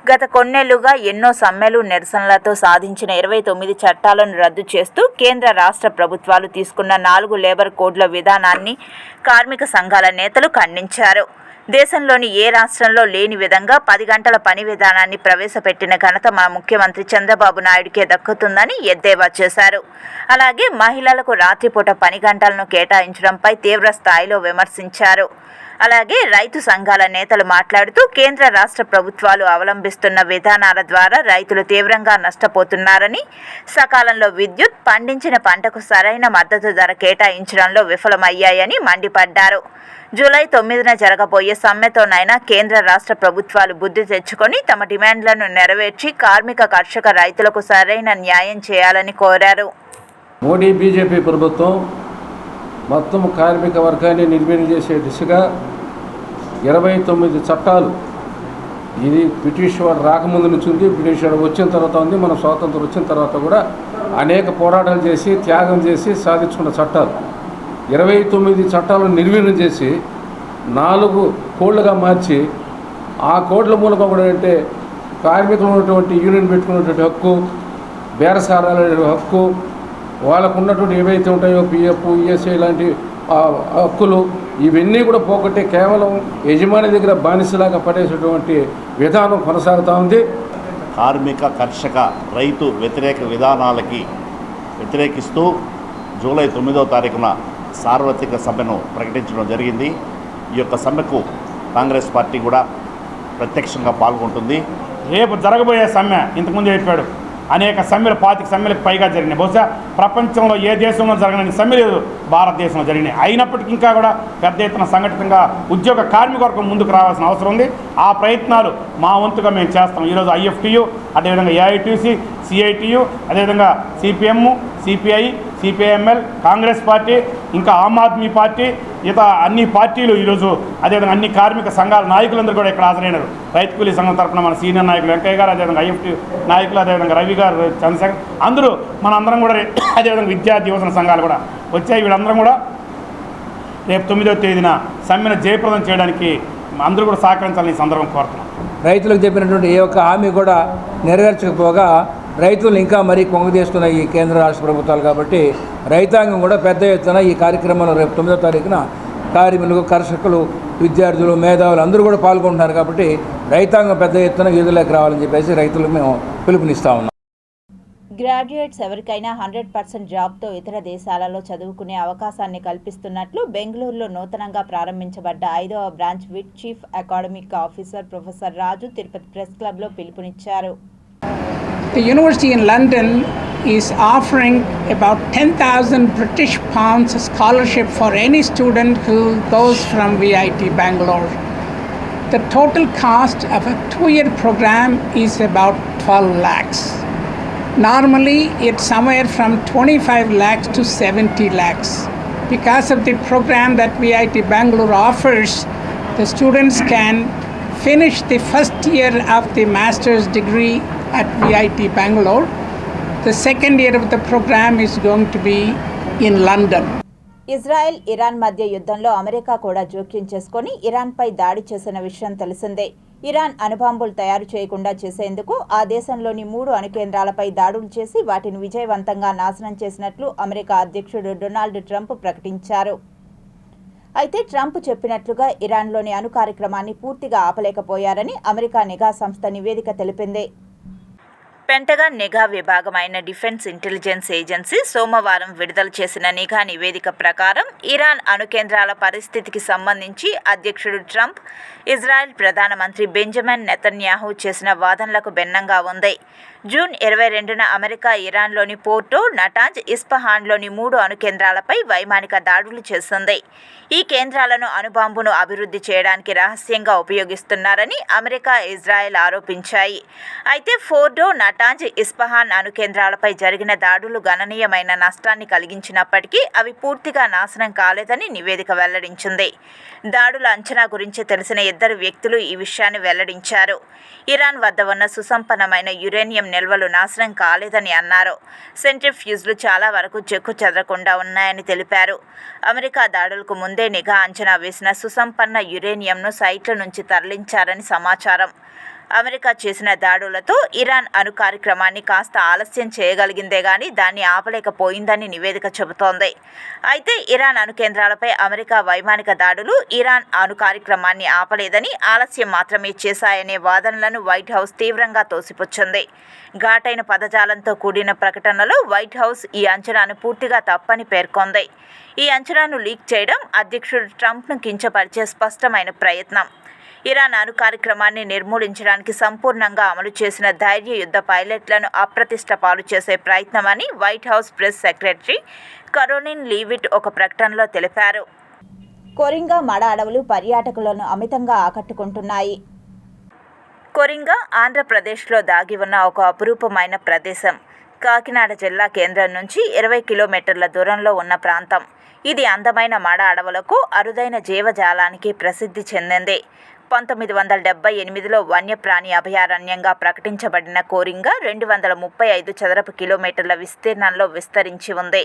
గత కొన్నేళ్లుగా ఎన్నో సమ్మెలు, నిరసనలతో సాధించిన 29 చట్టాలను రద్దు చేస్తూ కేంద్ర రాష్ట్ర ప్రభుత్వాలు తీసుకున్న 4 లేబర్ కోడ్ల విధానాన్ని కార్మిక సంఘాల నేతలు ఖండించారు. దేశంలోని ఏ రాష్ట్రంలో లేని విధంగా 10 గంటల పని విధానాన్ని ప్రవేశపెట్టిన ఘనత మన ముఖ్యమంత్రి చంద్రబాబు నాయుడుకే దక్కుతుందని ఎద్దేవా చేశారు. అలాగే మహిళలకు రాత్రిపూట పని గంటలను కేటాయించడంపై తీవ్ర స్థాయిలో విమర్శించారు. అలాగే రైతు సంఘాల నేతలు మాట్లాడుతూ కేంద్ర రాష్ట్ర ప్రభుత్వాలు అవలంబిస్తున్న విధానాల ద్వారా రైతులు తీవ్రంగా నష్టపోతున్నారని, సకాలంలో విద్యుత్, పండించిన పంటకు సరైన మద్దతు ధర కేటాయించడంలో విఫలమయ్యాయని మండిపడ్డారు. జూలై 9న జరగబోయే సమ్మెతోనైనా కేంద్ర రాష్ట్ర ప్రభుత్వాలు బుద్ధి తెచ్చుకొని తమ డిమాండ్లను నెరవేర్చి కార్మిక, కర్షక, రైతులకు సరైన న్యాయం చేయాలని కోరారు. మోడీ బీజేపీ ప్రభుత్వం మొత్తం కార్మిక వర్గాన్ని నిర్వీర్యం చేసే దిశగా 29 చట్టాలు, ఇది బ్రిటిష్ వాడు రాకముందు నుంచి ఉంది, బ్రిటిష్ వాడు వచ్చిన తర్వాత ఉంది, మన స్వాతంత్రం వచ్చిన తర్వాత కూడా అనేక పోరాటాలు చేసి త్యాగం చేసి సాధించుకున్న చట్టాలు. 29 చట్టాలను నిర్వీర్యం చేసి 4 కోడ్లుగా మార్చి, ఆ కోడ్ల మూలంగా కూడా అంటే కార్మికులు ఉన్నటువంటి యూనియన్ పెట్టుకున్నటువంటి హక్కు, బేరసారాల హక్కు, వాళ్ళకు ఉన్నటువంటి ఏవైతే ఉంటాయో పిఎఫ్, ఈఎస్ఐ లాంటి హక్కులు, ఇవన్నీ కూడా పోగొట్టే కేవలం యజమాని దగ్గర బానిసలాగా పడేసేటువంటి విధానం కొనసాగుతూ ఉంది. కార్మిక, కర్షక, రైతు వ్యతిరేక విధానాలకి వ్యతిరేకిస్తూ జూలై 9వ తారీఖున సార్వత్రిక సమ్మెను ప్రకటించడం జరిగింది. ఈ యొక్క సమ్మెకు కాంగ్రెస్ పార్టీ కూడా ప్రత్యక్షంగా పాల్గొంటుంది. రేపు జరగబోయే సమ్మె ఇంతకుముందు చెప్పాడు, అనేక సమ్మెలు 25 సమ్మెలకు పైగా జరిగినాయి. బహుశా ప్రపంచంలో ఏ దేశంలో జరగని సమ్మెలు భారతదేశంలో జరిగినాయి. అయినప్పటికీ ఇంకా కూడా పెద్ద ఎత్తున సంఘటితంగా ఉద్యోగ కార్మిక వర్గం ముందుకు రావాల్సిన అవసరం ఉంది. ఆ ప్రయత్నాలు మా వంతుగా మేము చేస్తాం. ఈరోజు ఐఎఫ్టియు, అదేవిధంగా ఏఐటీసీ, సిఐటియు, అదేవిధంగా CPM, CPI, CPIML, Congress party, ఇంకా ఆమ్ ఆద్మీ పార్టీ, ఇతర అన్ని పార్టీలు ఈరోజు, అదేవిధంగా అన్ని కార్మిక సంఘాల నాయకులందరూ కూడా ఇక్కడ హాజరైనారు. రైతు కూలీ సంఘం తరఫున మన సీనియర్ నాయకులు వెంకయ్య గారు, అదేవిధంగా ఐఎఫ్టీ నాయకులు, అదేవిధంగా రవి గారు, చంద్రశేఖర్, అందరూ మనందరం కూడా, అదేవిధంగా విద్యార్థి యువజన సంఘాలు కూడా వచ్చాయి. వీళ్ళందరం కూడా రేపు 9వ తేదీన సమ్మెను జయప్రదం చేయడానికి అందరూ కూడా సహకరించాలని ఈ సందర్భం కోరుతున్నాం. రైతులకు చెప్పినటువంటి ఏ ఒక్క హామీ కూడా నెరవేర్చకపోగా రైతులు ఇంకా మరీ కొంగదీస్తున్న ఈ కేంద్ర రాష్ట్ర ప్రభుత్వాలు. కాబట్టి రైతాంగం కూడా పెద్ద ఎత్తున ఈ కార్యక్రమంలో రేపు 9వ తారీఖున కార్మికులు, కర్షకులు, విద్యార్థులు, మేధావులు అందరూ కూడా పాల్గొంటున్నారు. కాబట్టి రైతాంగం పెద్ద ఎత్తున వీధుల్లోకి రావాలని చెప్పేసి రైతులకు మేము పిలుపునిస్తా ఉన్నాం. గ్రాడ్యుయేట్స్ ఎవరికైనా 100% జాబ్తో ఇతర దేశాలలో చదువుకునే అవకాశాన్ని కల్పిస్తున్నట్లు బెంగళూరులో నూతనంగా ప్రారంభించబడ్డ 5వ branch VIT chief academic officer professor Raju Tirupati press క్లబ్లో పిలుపునిచ్చారు. The university in London is offering about 10,000 British pounds scholarship for any student who goes from VIT Bangalore. The total cost of a 2-year program is about 12 lakhs. Normally it's somewhere from 25 lakhs to 70 lakhs. Because of the program that VIT Bangalore offers, the students can finish the first year of the master's degree at VIT Bangalore. The second year of the program is going to be in London. Israel, Iran మధ్య యుద్ధంలో America కూడా జోక్యం చేసుకొని ఇరాన్పై దాడి చేసిన విషయం తెలిసిందే. Iran అణుబాంబులు తయారు చేయకుండా చేసేందుకు ఆ దేశంలోని 3 అణుకేంద్రాలపై దాడులు చేసి వాటిని విజయవంతంగా నాశనం చేసినట్లు అమెరికా అధ్యక్షుడు డొనాల్డ్ ట్రంప్ ప్రకటించారు. అయితే ట్రంప్ చెప్పినట్లుగా ఇరాన్లోని అణు కార్యక్రమాన్ని పూర్తిగా ఆపలేకపోయారని అమెరికా నిఘా సంస్థ నివేదిక తెలిపింది. పెంటగాన్ నిఘా విభాగమైన డిఫెన్స్ ఇంటెలిజెన్స్ ఏజెన్సీ సోమవారం విడుదల చేసిన నిఘా నివేదిక ప్రకారం ఇరాన్ అణు కేంద్రాల పరిస్థితికి సంబంధించి అధ్యక్షుడు ట్రంప్, ఇజ్రాయెల్ ప్రధానమంత్రి బెంజమిన్ నెతన్యాహు చేసిన వాదనలకు భిన్నంగా ఉంది. జూన్ 22న అమెరికా ఇరాన్లోని పోర్టో, నటాంజ్, ఇస్ఫహాన్లోని 3 అణు కేంద్రాలపై వైమానిక దాడులు చేసింది. ఈ కేంద్రాలను అణుబాంబును అభివృద్ధి చేయడానికి రహస్యంగా ఉపయోగిస్తున్నారని అమెరికా, ఇజ్రాయెల్ ఆరోపించాయి. అయితే ఫోర్డో, నటాంజ్, ఇస్ఫహాన్ అణు కేంద్రాలపై జరిగిన దాడులు గణనీయమైన నష్టాన్ని కలిగించినప్పటికీ అవి పూర్తిగా నాశనం కాలేదని నివేదిక వెల్లడించింది. దాడుల అంచనా గురించి తెలిసిన 2 వ్యక్తులు ఈ విషయాన్ని వెల్లడించారు. ఇరాన్ వద్ద ఉన్న సుసంపన్నమైన యురేనియం నిల్వలు నాశనం కాలేదని అన్నారు. సెంట్రిఫ్యూజ్లు చాలా వరకు చెక్కు చెదరకుండా ఉన్నాయని తెలిపారు. అమెరికా దాడులకు ముందే నిఘా అంచనా వేసిన సుసంపన్న యురేనియంను సైట్ల నుంచి తరలించారని సమాచారం. అమెరికా చేసిన దాడులతో ఇరాన్ అణు కార్యక్రమాన్ని కాస్త ఆలస్యం చేయగలిగిందే గానీ దాన్ని ఆపలేకపోయిందని నివేదిక చెబుతోంది. అయితే ఇరాన్ అణు కేంద్రాలపై అమెరికా వైమానిక దాడులు ఇరాన్ అణు కార్యక్రమాన్ని ఆపలేదని, ఆలస్యం మాత్రమే చేశాయనే వాదనలను వైట్ హౌస్ తీవ్రంగా తోసిపుచ్చింది. ఘాటైన పదజాలంతో కూడిన ప్రకటనలో వైట్ హౌస్ ఈ అంచనాను పూర్తిగా తప్పని పేర్కొంది. ఈ అంచనాను లీక్ చేయడం అధ్యక్షుడు ట్రంప్ను కించపరిచే స్పష్టమైన ప్రయత్నం. ఇరాన్ అణు కార్యక్రమాన్ని నిర్మూలించడానికి సంపూర్ణంగా అమలు చేసిన ధైర్య యుద్ధ పైలట్లను అప్రతిష్ట పాలు చేసే ప్రయత్నమని White House press secretary Karoline Leavitt ఒక ప్రకటనలో తెలిపారు. కొరింగా మడ అడవులు పర్యాటకులను అమితంగా ఆకట్టుకుంటున్నాయి. కొరింగా ఆంధ్రప్రదేశ్లో దాగి ఉన్న ఒక అపురూపమైన ప్రదేశం. కాకినాడ జిల్లా కేంద్రం నుంచి 20 కిలోమీటర్ల దూరంలో ఉన్న ప్రాంతం. ఇది అందమైన మడ అడవులకు, అరుదైన జీవజాలానికి ప్రసిద్ధి చెందింది. 1978లో వన్యప్రాణి అభయారణ్యంగా ప్రకటించబడిన కోరింగా 235 చదరపు కిలోమీటర్ల విస్తీర్ణంలో విస్తరించి ఉంది.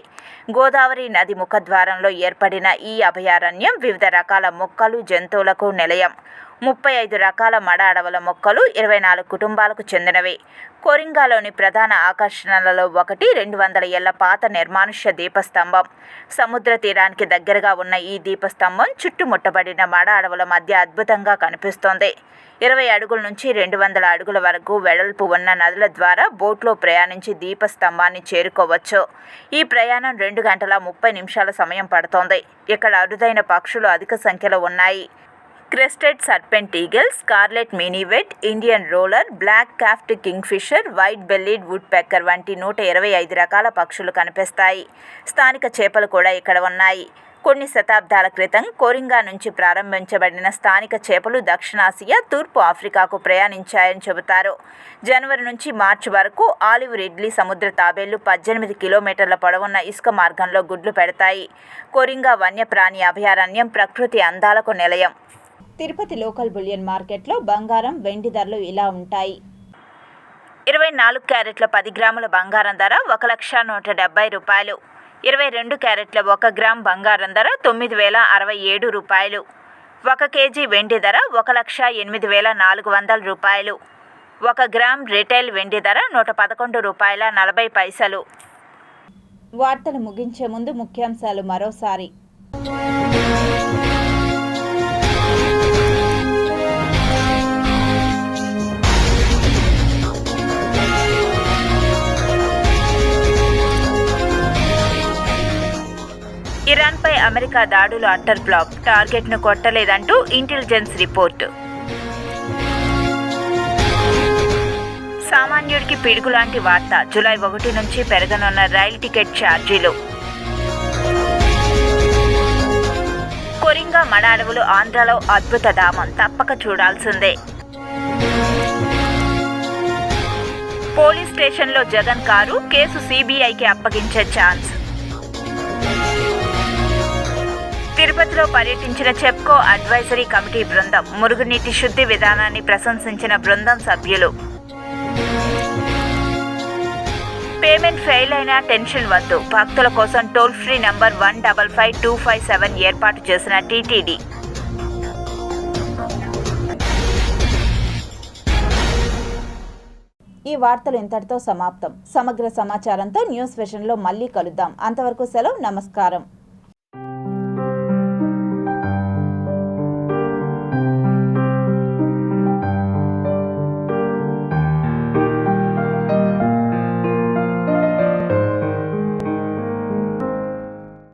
గోదావరి నది ముఖద్వారంలో ఏర్పడిన ఈ అభయారణ్యం వివిధ రకాల మొక్కలు, జంతువులకు నిలయం. 35 రకాల మడ అడవుల మొక్కలు 24 కుటుంబాలకు చెందినవి. కొరింగాలోని ప్రధాన ఆకర్షణలలో ఒకటి 200 ఏళ్ల పాత నిర్మానుష్య దీపస్తంభం. సముద్ర తీరానికి దగ్గరగా ఉన్న ఈ దీపస్తంభం చుట్టుముట్టబడిన మడ అడవుల మధ్య అద్భుతంగా కనిపిస్తోంది. 20 అడుగుల నుంచి 200 అడుగుల వరకు వెడల్పు ఉన్న నదుల ద్వారా బోట్లో ప్రయాణించి దీపస్తంభాన్ని చేరుకోవచ్చు. ఈ ప్రయాణం 2 గంటల 30 నిమిషాల సమయం పడుతోంది. ఇక్కడ అరుదైన పక్షులు అధిక సంఖ్యలో ఉన్నాయి. Crested serpent eagle, scarlet minivet, Indian roller, black capped kingfisher, white bellied woodpecker వంటి 125 రకాల పక్షులు కనిపిస్తాయి. స్థానిక చేపలు కూడా ఇక్కడ ఉన్నాయి. కొన్ని శతాబ్దాల క్రితం కొరింగా నుంచి ప్రారంభించబడిన స్థానిక చేపలు దక్షిణాసియా, తూర్పు ఆఫ్రికాకు ప్రయాణించాయని చెబుతారు. జనవరి నుంచి మార్చి వరకు ఆలివ్ రిడ్లీ సముద్ర తాబేళ్లు 18 కిలోమీటర్ల పొడవున్న ఇసుక మార్గంలో గుడ్లు పెడతాయి. కొరింగా వన్యప్రాణి అభయారణ్యం ప్రకృతి అందాలకు నిలయం. తిరుపతి లోకల్ బులియన్ మార్కెట్లో బంగారం, వెండి ధరలు ఇలా ఉంటాయి. 24 క్యారెట్ల 10 గ్రాముల బంగారం ధర 1,170,000 రూపాయలు. 22 క్యారెట్ల 1 గ్రామ్ బంగారం ధర 9,067 రూపాయలు. 1 కేజీ వెండి ధర 1,08,400 రూపాయలు. 1 గ్రామ్ రిటైల్ వెండి ధర 111 రూపాయల 40 పైసలు. వార్తలు ముగించే ముందు ముఖ్యాంశాలు మరోసారి. ఇరాన్పై అమెరికా దాడులు అట్టర్ ఫ్లాప్, టార్గెట్ను కొట్టలేదంటూ ఇంటెలిజెన్స్ రిపోర్టు. సామాన్యుడికి పిడుగులాంటి వార్త, జూలై 1 నుంచి పెరగనున్న రైలు టికెట్ ఛార్జీలు. కొరింగా మడ అడవులు ఆంధ్రలో అద్భుత ధామం, తప్పక చూడాల్సిందే. పోలీస్ స్టేషన్లో జగన్ కారు, కేసు సిబిఐకి అప్పగించే ఛాన్స్. తిరుపతిలో పర్యటించిన చెప్కో అడ్వైజరీ కమిటీ బృందం, మురుగునీటి శుద్ధి విధానాన్ని ప్రశంసించిన బృందం సభ్యులు. పేమెంట్ ఫెయిల్ అయినా టెన్షన్ వద్దు, భక్తుల కోసం టోల్ ఫ్రీ నంబర్ 155257 ఏర్పాటు చేసిన టీటీడీ. ఈ వార్తలు ఇంతటితో సమాప్తం. సమగ్ర సమాచారంతో న్యూస్ విజన్లో మళ్ళీ కలుద్దాం. అంతవరకు సెలవు, నమస్కారం.